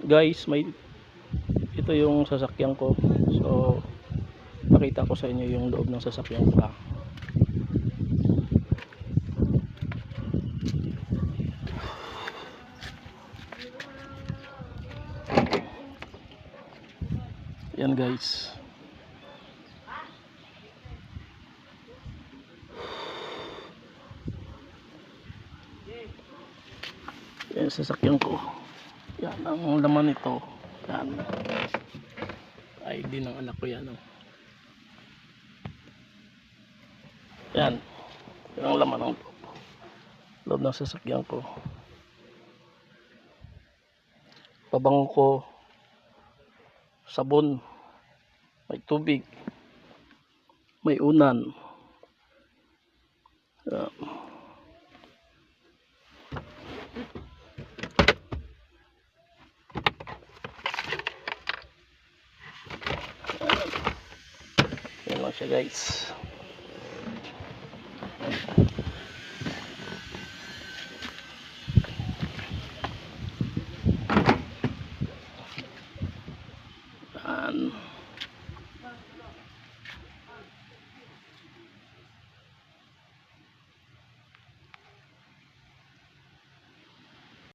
guys, ito yung sasakyan ko. So pakita ko sa inyo yung loob ng sasakyan ko. Yan guys. Yan sasakyan ko. Yan ang laman nito. Yan. ID ng anak ko yan. Yan. Yan ang laman ng loob ng sasakyan ko. Pabango ko, sabon, may tubig, may unan. Yan lang siya guys.